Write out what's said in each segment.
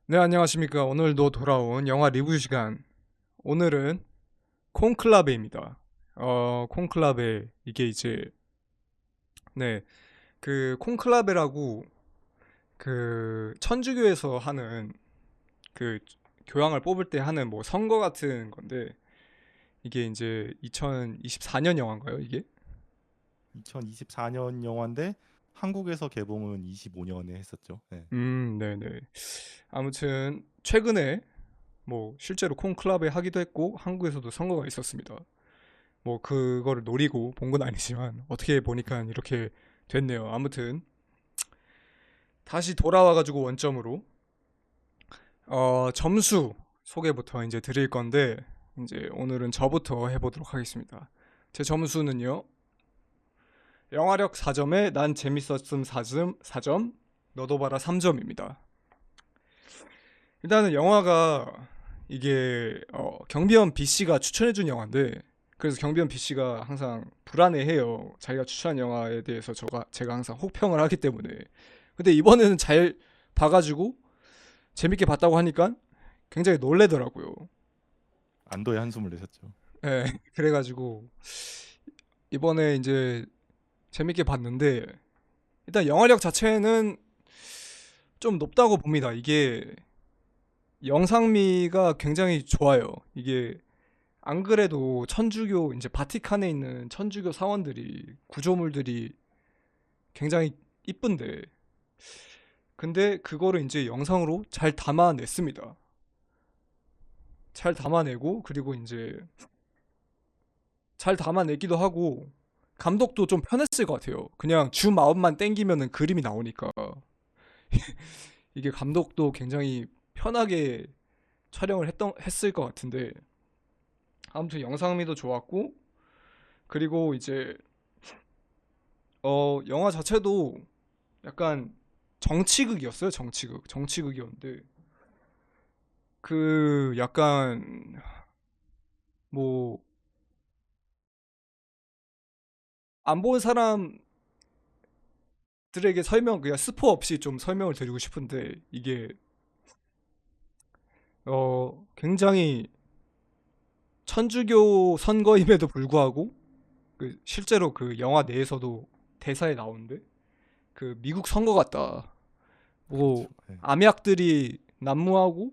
네, 안녕하십니까. 오늘도 돌아온 영화 리뷰 시간. 오늘은 콘클라베입니다. 콘클라베, 이게 이제, 네, 그 콘클라베라고 천주교에서 하는 그 교황을 뽑을 때 하는 뭐 선거 같은 건데, 이게 이제 2024년 영화인가요, 이게? 2024년 영화인데 한국에서 개봉은 25년에 했었죠. 네. 네네. 아무튼, 최근에 뭐 실제로 콘클라베 하기도 했고, 한국에서도 선거가 있었습니다. 뭐 그거를 노리고 본 건 아니지만 어떻게 보니까 이렇게 됐네요. 아무튼 다시 돌아와가지고 원점으로 점수 소개부터 이제 드릴 건데 이제 오늘은 저부터 해보도록 하겠습니다. 제 점수는요. 영화력 4점에 난 재밌었음 4점, 너도 봐라 3점입니다. 일단은 영화가 이게 경비원 B씨가 추천해준 영화인데 그래서 경비원 B씨가 항상 불안해해요. 자기가 추천한 영화에 대해서 제가 항상 혹평을 하기 때문에. 근데 이번에는 잘 봐가지고 재밌게 봤다고 하니까 굉장히 놀래더라고요. 안도의 한숨을 내셨죠. 예, 그래가지고 이번에 이제 재밌게 봤는데 일단 영화력 자체는 좀 높다고 봅니다. 이게 영상미가 굉장히 좋아요. 이게 안 그래도 천주교 이제 바티칸에 있는 천주교 사원들이 구조물들이 굉장히 이쁜데 근데 그거를 이제 영상으로 잘 담아냈습니다. 잘 담아내고 그리고 이제 잘 담아내기도 하고 감독도 좀 편했을 것 같아요. 그냥 주 마음만 땡기면은 그림이 나오니까 이게 감독도 굉장히 편하게 촬영을 했을 것 같은데 아무튼 영상미도 좋았고 그리고 이제 영화 자체도 약간 정치극이었어요. 정치극이었는데 그 약간 뭐 안 본 사람들에게 그냥 스포 없이 좀 설명을 드리고 싶은데 이게 굉장히 천주교 선거임에도 불구하고 실제로 그 영화 내에서도 대사에 나오는데 그 미국 선거 같다. 뭐 그렇죠. 네. 암약들이 난무하고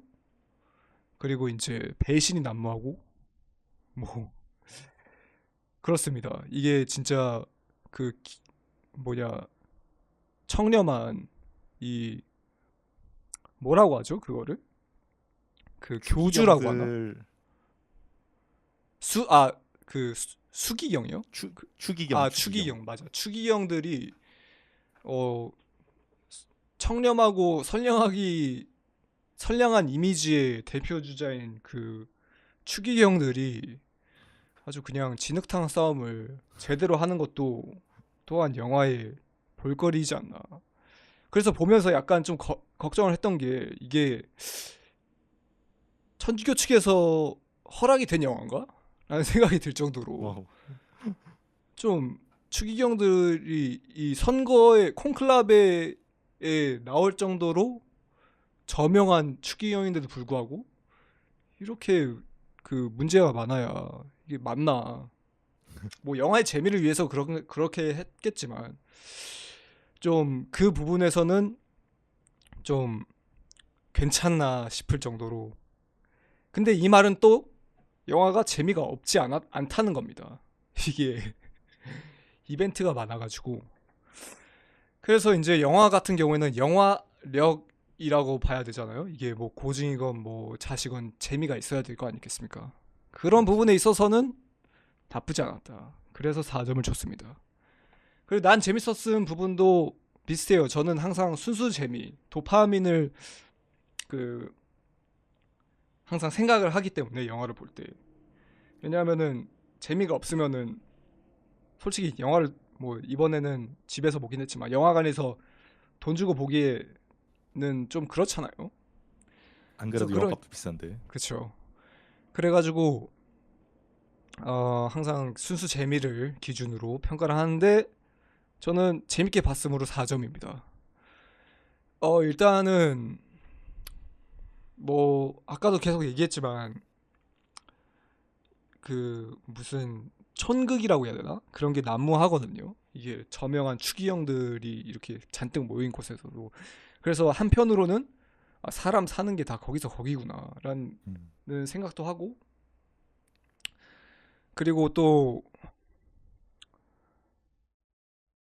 그리고 이제 배신이 난무하고 뭐 그렇습니다. 이게 진짜 그 뭐냐 청렴한 이 뭐라고 하죠? 그거를 그 교주라고 하나? 추기경들 수기경이요? 추기경 추기경. 추기경 맞아. 추기경들이 어 청렴하고 선량한 이미지의 대표 주자인 그 추기경들이 아주 그냥 진흙탕 싸움을 제대로 하는 것도 또한 영화의 볼거리이지 않나. 그래서 보면서 약간 좀 걱정을 했던 게 이게 천주교 측에서 허락이 된 영화인가? 라는 생각이 들 정도로 와우. 좀 추기경들이 이 선거에 콘클라베에 나올 정도로 저명한 추기경인데도 불구하고 이렇게 그 문제가 많아야 이게 맞나? 뭐 영화의 재미를 위해서 그렇게 했겠지만 좀 그 부분에서는 좀 괜찮나 싶을 정도로. 근데 이 말은 또 영화가 재미가 없지 않다는 겁니다. 이게 이벤트가 많아가지고. 그래서 이제 영화 같은 경우에는 영화력이라고 봐야 되잖아요. 이게 뭐 고증이건 뭐 자식건 재미가 있어야 될 거 아니겠습니까? 그런 그렇죠. 부분에 있어서는 나쁘지 않았다. 그래서 4점을 줬습니다. 그리고 난 재밌었음 부분도 비슷해요. 저는 항상 순수 재미, 도파민을 그 항상 생각을 하기 때문에 영화를 볼 때. 왜냐하면은 재미가 없으면은 솔직히 영화를 뭐 이번에는 집에서 보긴 했지만 영화관에서 돈 주고 보기에는 좀 그렇잖아요. 안 그래서 그래도 영화값도 비싼데. 그쵸. 그래가지고 항상 순수 재미를 기준으로 평가를 하는데 저는 재밌게 봤음으로 4점입니다. 일단은 뭐 아까도 계속 얘기했지만 그 무슨 촌극이라고 해야 되나? 그런 게 난무하거든요. 이게 저명한 추기경들이 이렇게 잔뜩 모인 곳에서도. 그래서 한편으로는 아, 사람 사는 게 다 거기서 거기구나라는 음. 생각도 하고, 그리고 또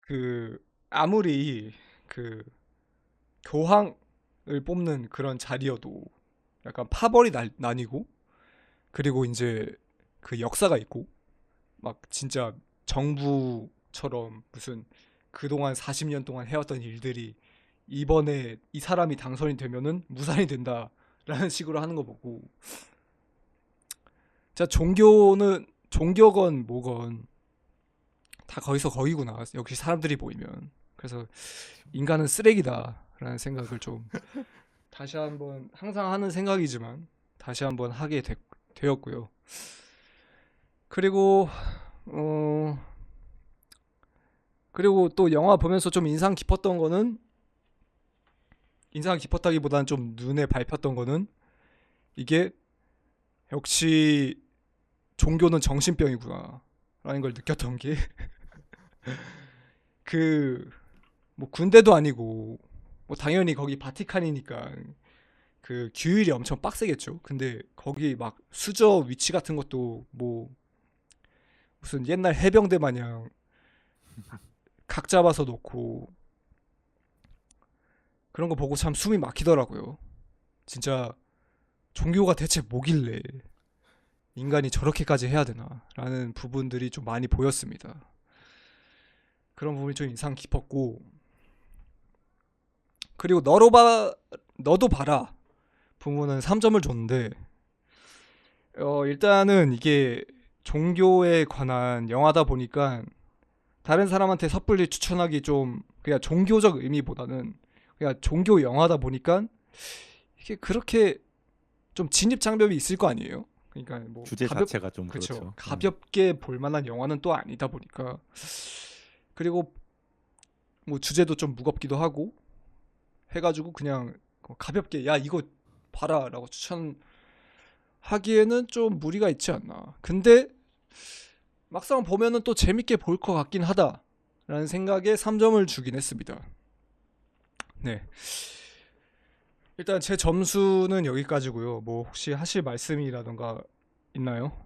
그 아무리 그 교황을 뽑는 그런 자리여도 약간 파벌이 나뉘고, 그리고 이제 그 역사가 있고, 막 진짜 정부처럼 무슨 그동안 40년 동안 해왔던 일들이 이번에 이 사람이 당선이 되면은 무산이 된다라는 식으로 하는 거 보고, 자, 종교는 종교건 뭐건 다 거기서 거기구나. 역시 사람들이 보이면. 그래서 인간은 쓰레기다라는 생각을 좀 다시 한번, 항상 하는 생각이지만 다시 한번 되었고요. 그리고 어 그리고 또 영화 보면서 좀 인상 깊었다기보다는 좀 눈에 밟혔던 거는, 이게 역시 종교는 정신병이구나 라는 걸 느꼈던 게, 그 뭐 군대도 아니고 뭐 당연히 거기 바티칸이니까 그 규율이 엄청 빡세겠죠. 근데 거기 막 수저 위치 같은 것도 뭐 무슨 옛날 해병대 마냥 각 잡아서 놓고, 그런 거 보고 참 숨이 막히더라고요. 진짜 종교가 대체 뭐길래 인간이 저렇게까지 해야 되나라는 부분들이 좀 많이 보였습니다. 그런 부분이 좀 인상 깊었고, 그리고 너도 봐라 부분은 3점을 줬는데, 일단은 이게 종교에 관한 영화다 보니까 다른 사람한테 섣불리 추천하기 좀, 그냥 종교적 의미보다는 그냥 종교 영화다 보니까 이게 그렇게 좀 진입 장벽이 있을 거 아니에요. 그러니까 뭐 주제 자체가 좀 그렇죠. 그렇죠. 가볍게 볼 만한 영화는 또 아니다 보니까, 그리고 뭐 주제도 좀 무겁기도 하고 해가지고 그냥 가볍게 야 이거 봐라라고 추천하기에는 좀 무리가 있지 않나. 근데 막상 보면은 또 재밌게 볼 것 같긴 하다라는 생각에 3점을 주긴 했습니다. 네. 일단 제 점수는 여기까지고요. 뭐 혹시 하실 말씀이라던가 있나요?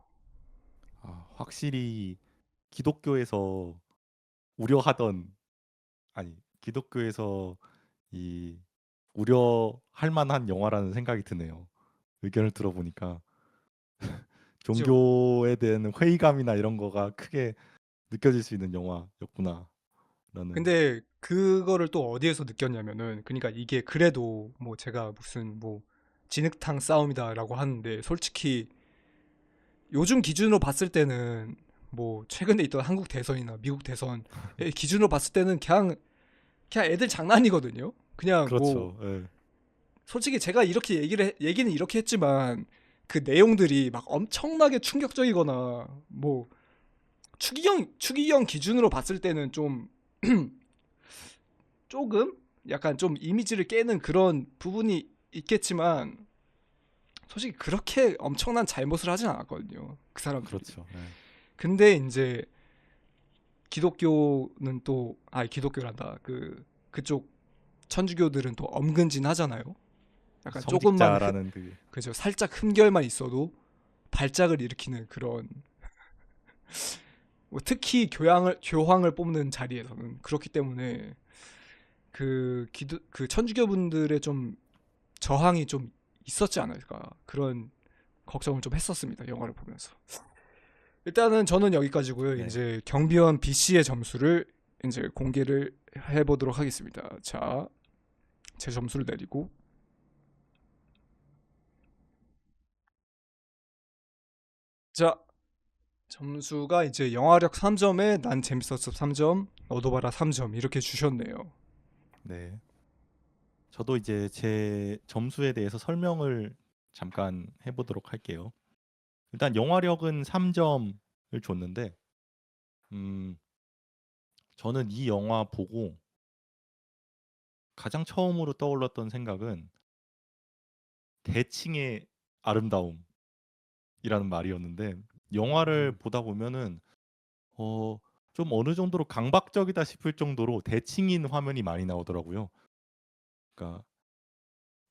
확실히 기독교에서 우려하던 아니 기독교에서 이 우려할 만한 영화라는 생각이 드네요. 의견을 들어보니까 그죠? 종교에 대한 회의감이나 이런 거가 크게 느껴질 수 있는 영화였구나라는. 근데 그거를 또 어디에서 느꼈냐면은, 그러니까 이게 그래도 뭐 제가 무슨 뭐 진흙탕 싸움이다라고 하는데, 솔직히 요즘 기준으로 봤을 때는 뭐 최근에 있던 한국 대선이나 미국 대선의 기준으로 봤을 때는 그냥 애들 장난이거든요. 그냥 뭐 그렇죠. 예. 솔직히 제가 이렇게 얘기는 이렇게 했지만 그 내용들이 막 엄청나게 충격적이거나 뭐 추기경 기준으로 봤을 때는 좀 조금 약간 좀 이미지를 깨는 그런 부분이 있겠지만, 솔직히 그렇게 엄청난 잘못을 하진 않았거든요. 그 사람들이. 그렇죠. 예. 근데 이제 기독교는 또 기독교란다. 그쪽 천주교들은 또 엄근진하잖아요. 약간 조금만 성직자라는 그 그죠, 살짝 흠결만 있어도 발작을 일으키는 그런, 뭐 특히 교황을 뽑는 자리에서는 그렇기 때문에 그 천주교분들의 좀 저항이 좀 있었지 않을까, 그런 걱정을 좀 했었습니다. 영화를 보면서. 일단은 저는 여기까지고요. 네. 이제 경비원 B 씨의 점수를 이제 공개를 해보도록 하겠습니다. 자, 제 점수를 내리고, 자, 점수가 이제 영화력 3점에 난 재밌었어 3점, 너도 봐라 3점 이렇게 주셨네요. 네. 저도 이제 제 점수에 대해서 설명을 잠깐 해보도록 할게요. 일단 영화력은 3점을 줬는데, 음, 저는 이 영화 보고 가장 처음으로 떠올랐던 생각은 대칭의 아름다움이라는 말이었는데 영화를 음. 보다 보면은 어 좀 어느 정도로 강박적이다 싶을 정도로 대칭인 화면이 많이 나오더라고요. 그러니까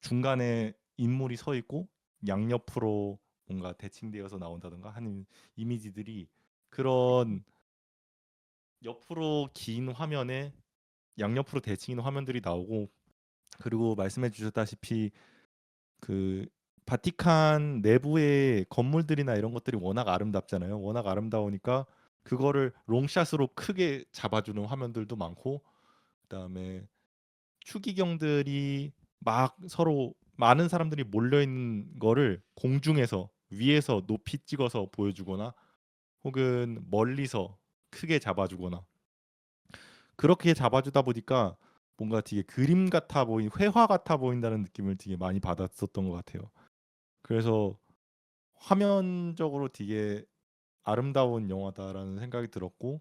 중간에 인물이 서 있고 양옆으로 뭔가 대칭되어서 나온다든가 하는 이미지들이 그런 옆으로 긴 화면에 양옆으로 대칭인 화면들이 나오고 그리고 말씀해 주셨다시피 그 바티칸 내부의 건물들이나 이런 것들이 워낙 아름답잖아요. 워낙 아름다우니까 그거를 롱샷으로 크게 잡아주는 화면들도 많고 그다음에 추기경들이 막 서로 많은 사람들이 몰려 있는 거를 공중에서 위에서 높이 찍어서 보여주거나 혹은 멀리서 크게 잡아주거나 그렇게 잡아주다 보니까 뭔가 되게 그림 같아 보인 회화 같아 보인다는 느낌을 되게 많이 받았었던 것 같아요. 그래서 화면적으로 되게 아름다운 영화다라는 생각이 들었고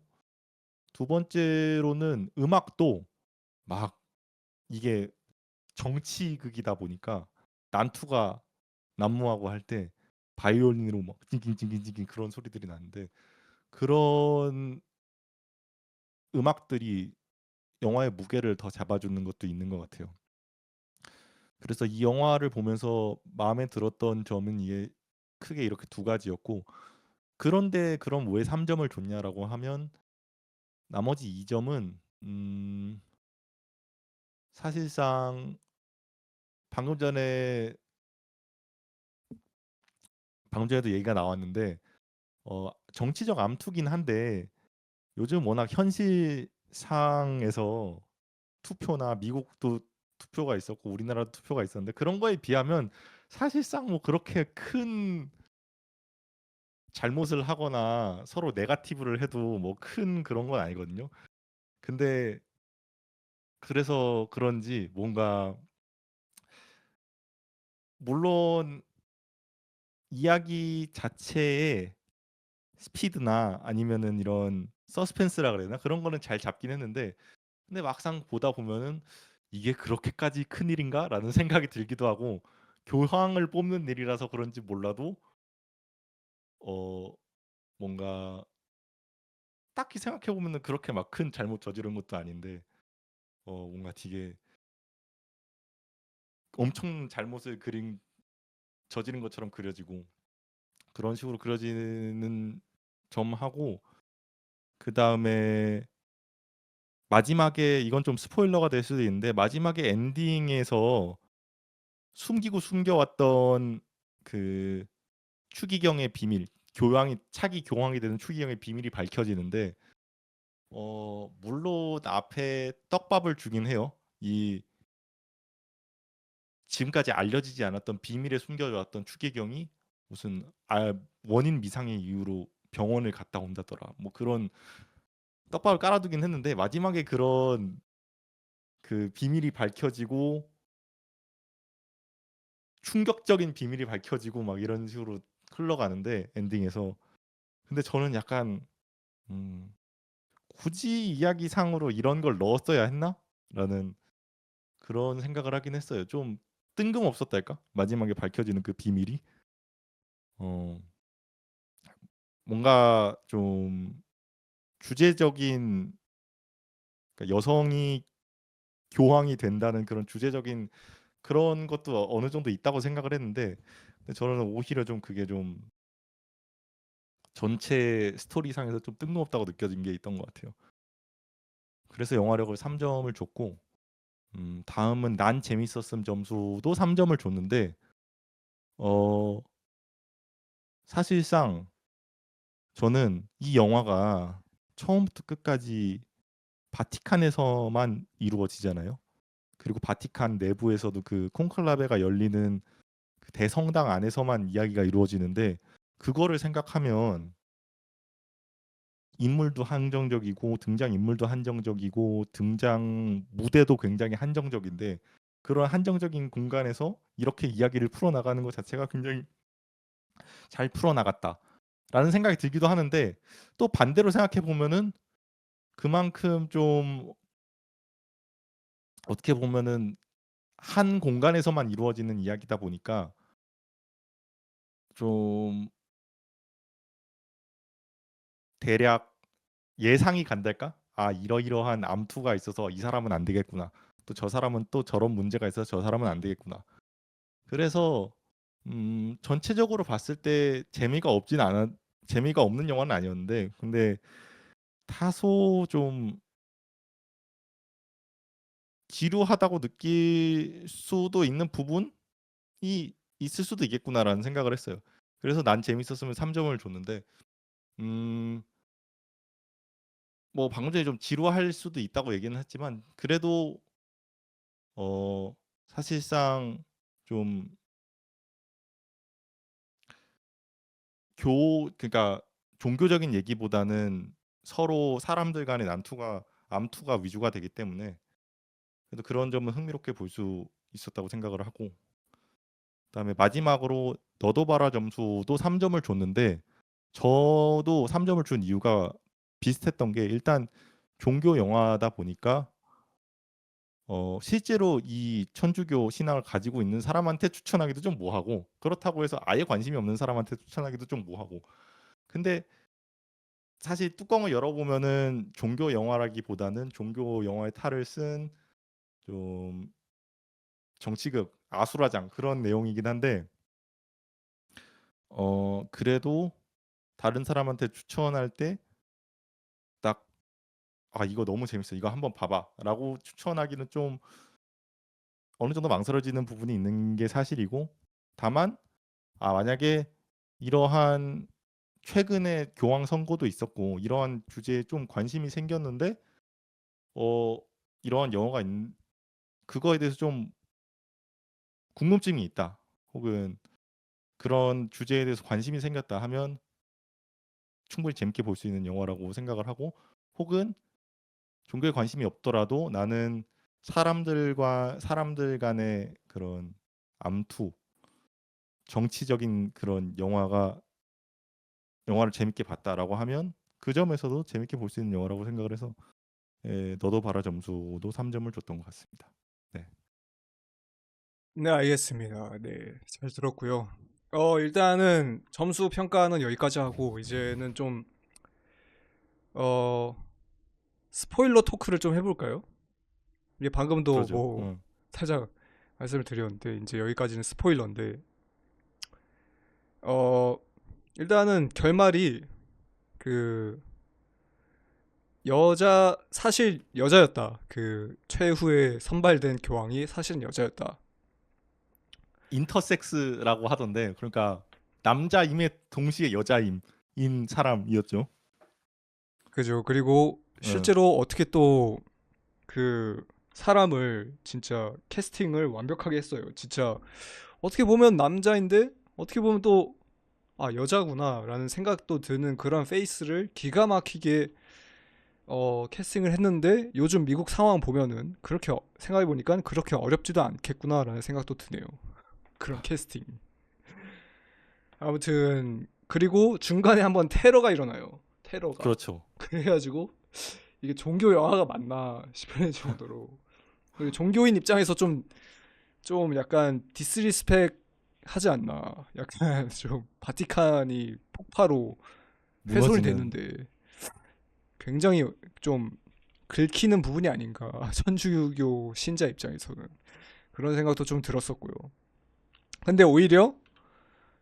두 번째로는 음악도 막 이게 정치극이다 보니까 난투가 난무하고 할 때 바이올린으로 막 찡낑찡낑찡낑 그런 소리들이 나는데 그런 음악들이 영화의 무게를 더 잡아주는 것도 있는 것 같아요. 그래서 이 영화를 보면서 마음에 들었던 점은 이게 크게 이렇게 두 가지였고 그런데 그럼 왜 3점을 줬냐라고 하면 나머지 2점은 사실상 방금 전에 방금 전에도 얘기가 나왔는데 정치적 암투긴 한데 요즘 워낙 현실상에서 투표나 미국도 투표가 있었고 우리나라도 투표가 있었는데 그런 거에 비하면 사실상 뭐 그렇게 큰 잘못을 하거나 서로 네거티브를 해도 뭐 큰 그런 건 아니거든요. 근데 그래서 그런지 뭔가 물론 이야기 자체의 스피드나 아니면은 이런 서스펜스라 그래야 되나? 그런 거는 잘 잡긴 했는데 근데 막상 보다 보면은 '이게 그렇게까지 큰일인가?'라는 생각이 들기도 하고 교황을 뽑는 일이라서 그런지 몰라도 어 뭔가 딱히 생각해 보면은 그렇게 막 큰 잘못 저지른 것도 아닌데 뭔가 되게 엄청 잘못을 저지른 것처럼 그려지고 그런 식으로 그려지는 점하고 그다음에 마지막에 이건 좀 스포일러가 될 수도 있는데 마지막에 엔딩에서 숨기고 숨겨왔던 그 추기경의 비밀, 교황이 차기 교황이 되는 추기경의 비밀이 밝혀지는데 물론 앞에 떡밥을 주긴 해요. 이 지금까지 알려지지 않았던 비밀에 숨겨졌던 추기경이 무슨 원인 미상의 이유로 병원을 갔다 온다더라. 뭐 그런 떡밥을 깔아두긴 했는데 마지막에 그런 그 비밀이 밝혀지고 충격적인 비밀이 밝혀지고 막 이런 식으로 흘러가는데 엔딩에서 근데 저는 약간 음, 굳이 이야기상으로 이런 걸 넣었어야 했나? 라는 그런 생각을 하긴 했어요. 좀 뜬금없었달까? 마지막에 밝혀지는 그 비밀이 어, 뭔가 좀 주제적인 그러니까 여성이 교황이 된다는 그런 주제적인 그런 것도 어느 정도 있다고 생각을 했는데 근데 저는 오히려 좀 그게 좀 전체 스토리상에서 좀 뜬금없다고 느껴진 게 있던 것 같아요. 그래서 영화력을 3점을 줬고 다음은 난 재밌었음 점수도 3점을 줬는데 어 사실상 저는 이 영화가 처음부터 끝까지 바티칸에서만 이루어지잖아요. 그리고 바티칸 내부에서도 그 콘클라베가 열리는 그 대성당 안에서만 이야기가 이루어지는데 그거를 생각하면 인물도 한정적이고 등장 인물도 한정적이고 등장 무대도 굉장히 한정적인데 그런 한정적인 공간에서 이렇게 이야기를 풀어나가는 것 자체가 굉장히 잘 풀어나갔다라는 생각이 들기도 하는데 또 반대로 생각해 보면은 그만큼 좀 어떻게 보면은 한 공간에서만 이루어지는 이야기다 보니까 좀 대략 예상이 간달까? 아, 이러이러한 암투가 있어서 이 사람은 안 되겠구나. 또 저 사람은 또 저런 문제가 있어서 저 사람은 안 되겠구나. 그래서 전체적으로 봤을 때 재미가 없는 영화는 아니었는데, 근데 다소 좀 지루하다고 느낄 수도 있는 부분이 있을 수도 있겠구나라는 생각을 했어요. 그래서 난 재밌었으면 3점을 줬는데, 음, 뭐 방금 전에 좀 지루할 수도 있다고 얘기는 했지만, 그래도 사실상 좀 그러니까 종교적인 얘기보다는 서로 사람들 간의 암투가 위주가 되기 때문에, 그래도 그런 점은 흥미롭게 볼 수 있었다고 생각을 하고, 그다음에 마지막으로 너도 봐라 점수도 3점을 줬는데, 저도 3점을 준 이유가 비슷했던 게, 일단 종교 영화다 보니까 실제로 이 천주교 신앙을 가지고 있는 사람한테 추천하기도 좀 뭐하고, 그렇다고 해서 아예 관심이 없는 사람한테 추천하기도 좀 뭐하고. 근데 사실 뚜껑을 열어보면은 종교 영화라기보다는 종교 영화의 탈을 쓴 좀 정치극, 아수라장 그런 내용이긴 한데, 그래도 다른 사람한테 추천할 때 딱, 아, 이거 너무 재밌어, 이거 한번 봐봐라고 추천하기는 좀 어느 정도 망설여지는 부분이 있는 게 사실이고, 다만 만약에 이러한 최근에 교황 선거도 있었고 이러한 주제에 좀 관심이 생겼는데, 어 이러한 영화가 그거에 대해서 좀 궁금증이 있다, 혹은 그런 주제에 대해서 관심이 생겼다 하면 충분히 재밌게 볼 수 있는 영화라고 생각을 하고, 혹은 종교에 관심이 없더라도 나는 사람들 간의 그런 암투, 정치적인 그런 영화를 재밌게 봤다라고 하면 그 점에서도 재밌게 볼 수 있는 영화라고 생각을 해서, 너도 봐라 점수도 3점을 줬던 것 같습니다. 네. 네, 알겠습니다. 네, 잘 들었고요. 일단은 점수 평가는 여기까지 하고 이제는 좀 어, 스포일러 토크를 좀 해볼까요? 이게 방금도 그러죠. 뭐 살짝 말씀을 드렸는데 이제 여기까지는 스포일러인데 어, 일단은 결말이 그 사실 여자였다. 그 최후에 선발된 교황이 사실은 여자였다. 인터섹스라고 하던데, 그러니까 남자임에 동시에 여자임인 사람이었죠. 그죠. 그리고 어, 실제로 어떻게 또 그 사람을 진짜 캐스팅을 완벽하게 했어요. 진짜 어떻게 보면 남자인데 어떻게 보면 또 여자구나라는 생각도 드는 그런 페이스를 기가 막히게 캐스팅을 했는데 요즘 미국 상황 보면은 그렇게 생각해 보니까 그렇게 어렵지도 않겠구나라는 생각도 드네요. 그런 캐스팅. 아무튼 그리고 중간에 한번 테러가 일어나요. 테러가. 그렇죠. 그래가지고 이게 종교 영화가 맞나 싶을 정도로 그리고 종교인 입장에서 좀 약간 디스리스펙 하지 않나. 약간 좀 바티칸이 폭파로 훼손이 무너지는. 됐는데 굉장히 좀 긁히는 부분이 아닌가. 천주교 신자 입장에서는 그런 생각도 좀 들었었고요. 근데 오히려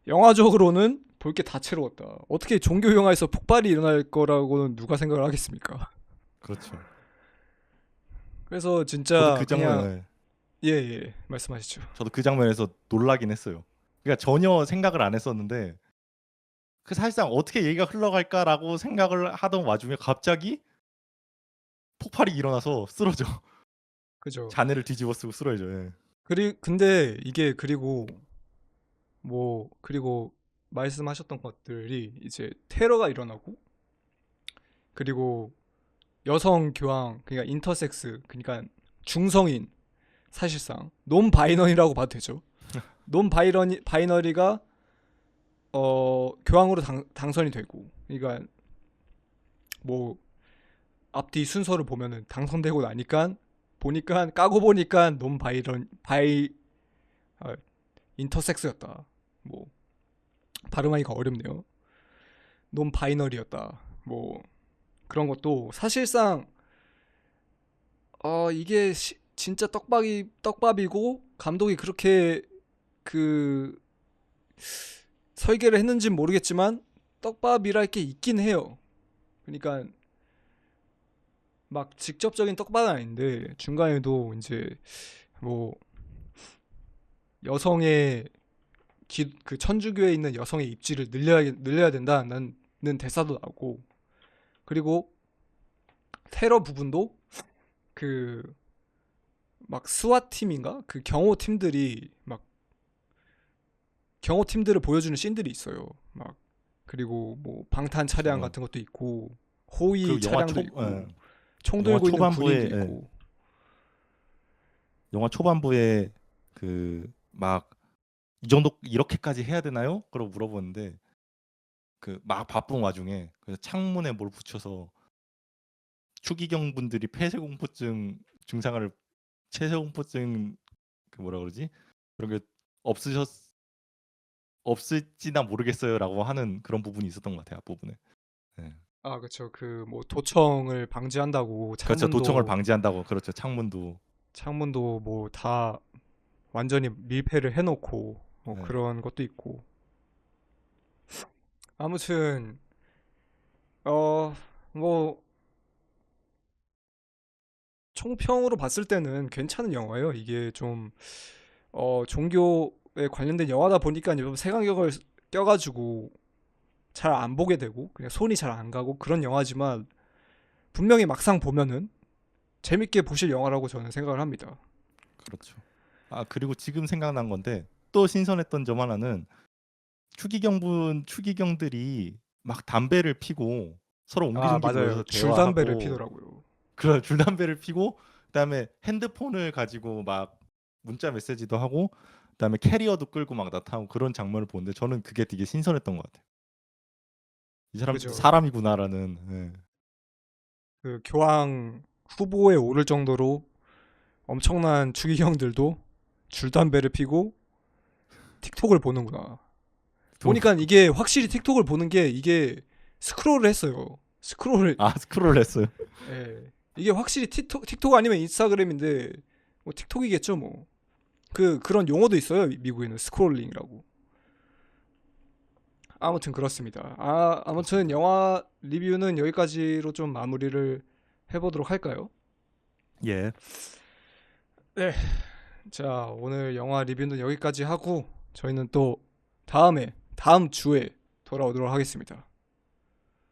영화적으로는 볼 게 다채로웠다. 어떻게 종교 영화에서 폭발이 일어날 거라고는 누가 생각을 하겠습니까? 그렇죠. 그래서 저도 진짜 그 그냥 장면에 예예 말씀하시죠. 저도 그 장면에서 놀라긴 했어요. 그러니까 전혀 생각을 안 했었는데, 그 사실상 어떻게 얘기가 흘러갈까라고 생각을 하던 와중에 갑자기 폭발이 일어나서 쓰러져. 그죠. 잔해를 뒤집어 쓰고 쓰러져. 예. 근데 이게 그리고 말씀하셨던 것들이 이제 테러가 일어나고 그리고 여성 교황 그러니까 인터섹스 그러니까 중성인 사실상 논 바이너리라고 봐도 되죠. 논 바이너리가 교황으로 당선이 되고 그러니까 뭐 앞뒤 순서를 보면은 당선되고 나니까 보니까 까고 보니까 논 바이런 바이 아, 인터섹스였다. 뭐 발음하기가 어렵네요. 논 바이너리였다. 뭐 그런 것도 사실상 이게 진짜 떡밥이고 감독이 그렇게 그 설계를 했는지는 모르겠지만 떡밥이랄 게 있긴 해요. 그러니까 막 직접적인 떡밥은 아닌데 중간에도 이제 뭐 여성의 그 천주교에 있는 여성의 입지를 늘려야 된다는 대사도 나오고, 그리고 테러 부분도 그 막 스와 팀인가 그 경호 팀들을 보여주는 씬들이 있어요. 막 그리고 뭐 방탄 차량 그렇죠. 같은 것도 있고 호위 그리고 영화 차량도 초 있고 총 영화 들고 있는 초반부에 군인도 있고. 영화 초반부에 그 막 이 정도 이렇게까지 해야 되나요? 그러고 물어보는데 그 막 바쁜 와중에 그래서 창문에 뭘 붙여서 추기경 분들이 폐쇄공포증 증상을 폐쇄공포증 그 뭐라 그러지? 그런 게 없으셨 없을지나 모르겠어요라고 하는 그런 부분이 있었던 것 같아요. 앞부분에. 네. 아, 그쵸. 그 뭐 도청을 방지한다고 그렇죠. 도청을 창문도 방지한다고. 그렇죠. 창문도. 뭐 다 완전히 밀폐를 해놓고 뭐 네. 그런 것도 있고. 아무튼 뭐 총평으로 봤을 때는 괜찮은 영화예요. 이게 좀 종교에 관련된 영화다 보니까 좀 색안경을 껴가지고 잘 안 보게 되고 그냥 손이 잘 안 가고 그런 영화지만 분명히 막상 보면은 재밌게 보실 영화라고 저는 생각을 합니다. 그렇죠. 아 그리고 지금 생각난 건데 또 신선했던 점 하나는 추기경들이 막 담배를 피고 서로 아, 옹기종기 맞아요. 모여서 줄담배를 대화하고 피더라고요. 그런 줄담배를 피고 그다음에 핸드폰을 가지고 막 문자 메시지도 하고 그다음에 캐리어도 끌고 막 나타나고 그런 장면을 보는데 저는 그게 되게 신선했던 것 같아요. 이 사람들도 그죠. 사람이구나라는. 예. 그 교황 후보에 오를 정도로 엄청난 추기경들도 줄담배를 피고 틱톡을 보는구나. 보니까 이게 확실히 틱톡을 보는 게 이게 스크롤을 했어요. 스크롤을. 아 스크롤 했어요. 예. 이게 확실히 틱톡 아니면 인스타그램인데 뭐 틱톡이겠죠 뭐. 그런 용어도 있어요. 미국에는 스크롤링이라고. 아무튼 그렇습니다. 아무튼 그렇습니다. 영화 리뷰는 여기까지로 좀 마무리를 해보도록 할까요? 예. 네. 자, 오늘 영화 리뷰는 여기까지 하고 저희는 또 다음 주에 돌아오도록 하겠습니다.